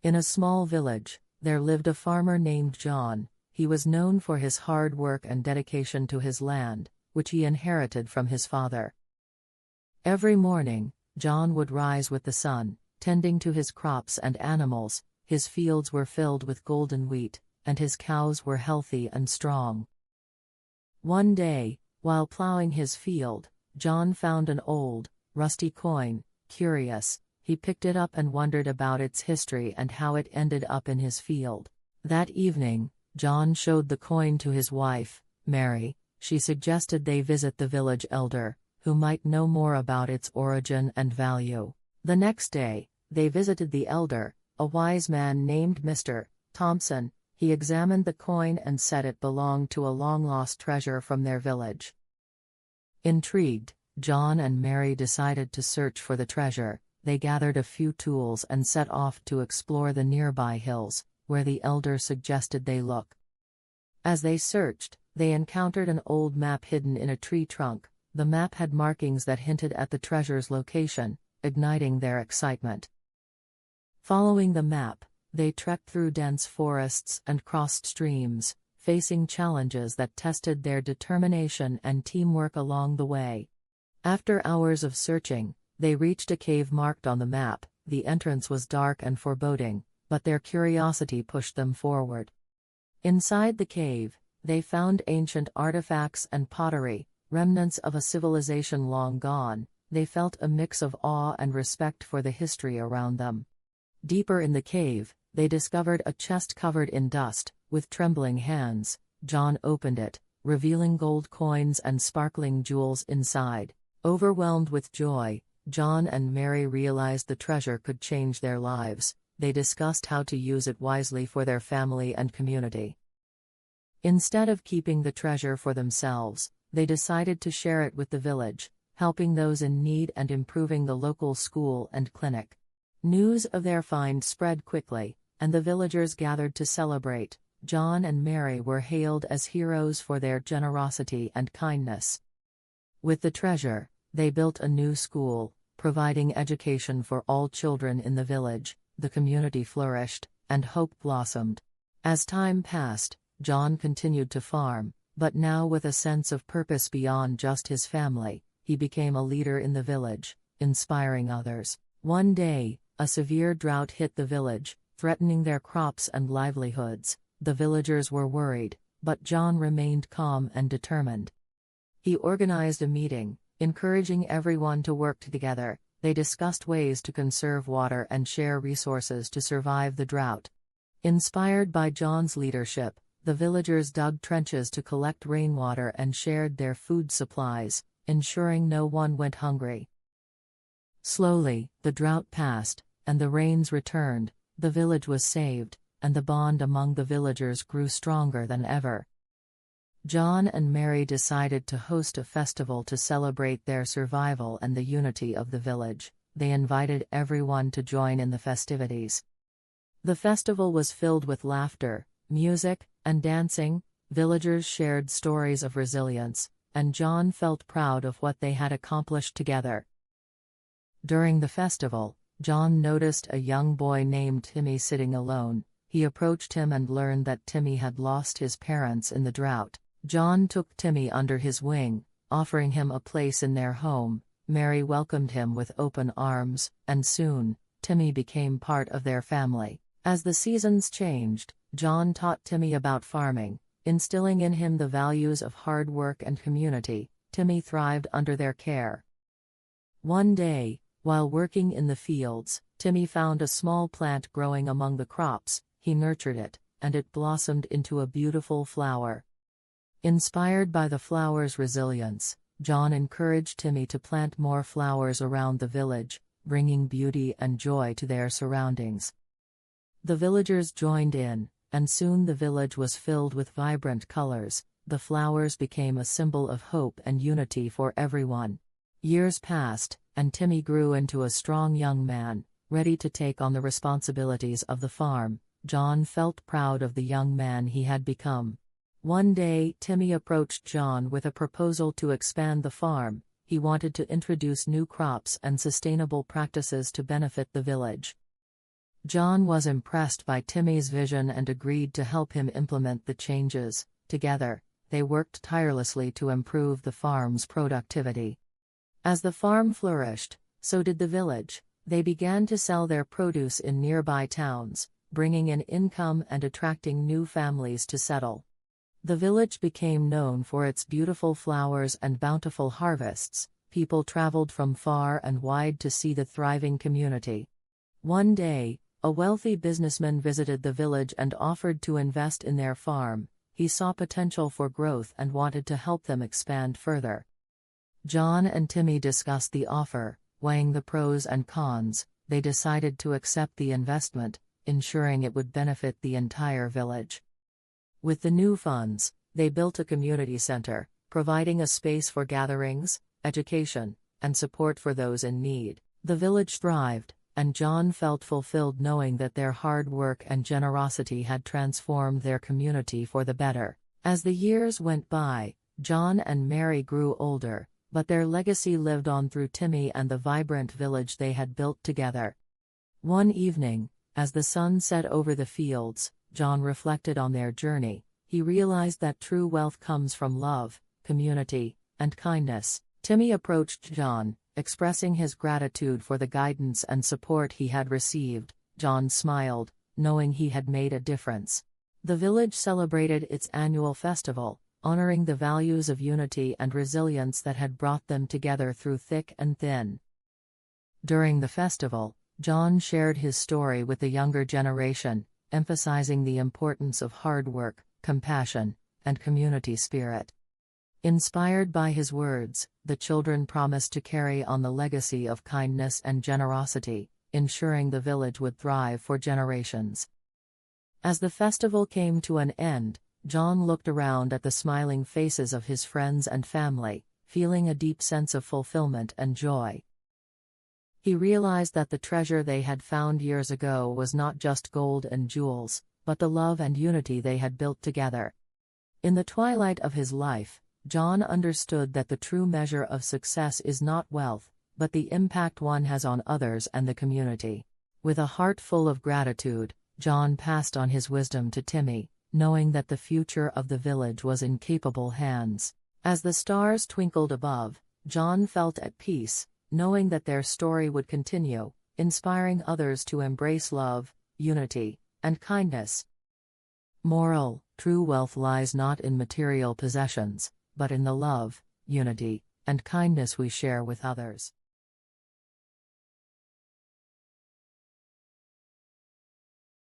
In a small village, there lived a farmer named John. He was known for his hard work and dedication to his land, which he inherited from his father. Every morning, John would rise with the sun, tending to his crops and animals. His fields were filled with golden wheat, and his cows were healthy and strong. One day, while plowing his field, John found an old, rusty coin. Curious, he picked it up and wondered about its history and how it ended up in his field. That evening, John showed the coin to his wife, Mary. She suggested they visit the village elder, who might know more about its origin and value. The next day, they visited the elder, a wise man named Mr. Thompson. He examined the coin and said it belonged to a long-lost treasure from their village. Intrigued, John and Mary decided to search for the treasure. They gathered a few tools and set off to explore the nearby hills, where the elder suggested they look. As they searched, they encountered an old map hidden in a tree trunk. The map had markings that hinted at the treasure's location, igniting their excitement. Following the map, they trekked through dense forests and crossed streams, facing challenges that tested their determination and teamwork along the way. After hours of searching, they reached a cave marked on the map. The entrance was dark and foreboding, but their curiosity pushed them forward. Inside the cave, they found ancient artifacts and pottery, remnants of a civilization long gone. They felt a mix of awe and respect for the history around them. Deeper in the cave, they discovered a chest covered in dust. With trembling hands, John opened it, revealing gold coins and sparkling jewels inside. Overwhelmed with joy, John and Mary realized the treasure could change their lives. They discussed how to use it wisely for their family and community. Instead of keeping the treasure for themselves, they decided to share it with the village, helping those in need and improving the local school and clinic. News of their find spread quickly, and the villagers gathered to celebrate. John and Mary were hailed as heroes for their generosity and kindness. With the treasure, they built a new school, providing education for all children in the village. The community flourished, and hope blossomed. As time passed, John continued to farm, but now with a sense of purpose beyond just his family. He became a leader in the village, inspiring others. One day, a severe drought hit the village, threatening their crops and livelihoods. The villagers were worried, but John remained calm and determined. He organized a meeting, encouraging everyone to work together. They discussed ways to conserve water and share resources to survive the drought. Inspired by John's leadership, the villagers dug trenches to collect rainwater and shared their food supplies, ensuring no one went hungry. Slowly, the drought passed, and the rains returned. The village was saved, and the bond among the villagers grew stronger than ever. John and Mary decided to host a festival to celebrate their survival and the unity of the village. They invited everyone to join in the festivities. The festival was filled with laughter, music, and dancing. Villagers shared stories of resilience, and John felt proud of what they had accomplished together. During the festival, John noticed a young boy named Timmy sitting alone. He approached him and learned that Timmy had lost his parents in the drought. John took Timmy under his wing, offering him a place in their home. Mary welcomed him with open arms, and soon, Timmy became part of their family. As the seasons changed, John taught Timmy about farming, instilling in him the values of hard work and community. Timmy thrived under their care. One day, while working in the fields, Timmy found a small plant growing among the crops. He nurtured it, and it blossomed into a beautiful flower. Inspired by the flower's resilience, John encouraged Timmy to plant more flowers around the village, bringing beauty and joy to their surroundings. The villagers joined in, and soon the village was filled with vibrant colors. The flowers became a symbol of hope and unity for everyone. Years passed, and Timmy grew into a strong young man, ready to take on the responsibilities of the farm. John felt proud of the young man he had become. One day, Timmy approached John with a proposal to expand the farm. He wanted to introduce new crops and sustainable practices to benefit the village. John was impressed by Timmy's vision and agreed to help him implement the changes. Together, they worked tirelessly to improve the farm's productivity. As the farm flourished, so did the village. They began to sell their produce in nearby towns, bringing in income and attracting new families to settle. The village became known for its beautiful flowers and bountiful harvests. People traveled from far and wide to see the thriving community. One day, a wealthy businessman visited the village and offered to invest in their farm. He saw potential for growth and wanted to help them expand further. John and Timmy discussed the offer, weighing the pros and cons. They decided to accept the investment, ensuring it would benefit the entire village. With the new funds, they built a community center, providing a space for gatherings, education, and support for those in need. The village thrived, and John felt fulfilled knowing that their hard work and generosity had transformed their community for the better. As the years went by, John and Mary grew older, but their legacy lived on through Timmy and the vibrant village they had built together. One evening, as the sun set over the fields, John reflected on their journey. He realized that true wealth comes from love, community, and kindness. Timmy approached John, expressing his gratitude for the guidance and support he had received. John smiled, knowing he had made a difference. The village celebrated its annual festival, honoring the values of unity and resilience that had brought them together through thick and thin. During the festival, John shared his story with the younger generation, emphasizing the importance of hard work, compassion, and community spirit. Inspired by his words, the children promised to carry on the legacy of kindness and generosity, ensuring the village would thrive for generations. As the festival came to an end, John looked around at the smiling faces of his friends and family, feeling a deep sense of fulfillment and joy. He realized that the treasure they had found years ago was not just gold and jewels, but the love and unity they had built together. In the twilight of his life, John understood that the true measure of success is not wealth, but the impact one has on others and the community. With a heart full of gratitude, John passed on his wisdom to Timmy, knowing that the future of the village was in capable hands. As the stars twinkled above, John felt at peace, knowing that their story would continue, inspiring others to embrace love, unity, and kindness. Moral: true wealth lies not in material possessions, but in the love, unity, and kindness we share with others.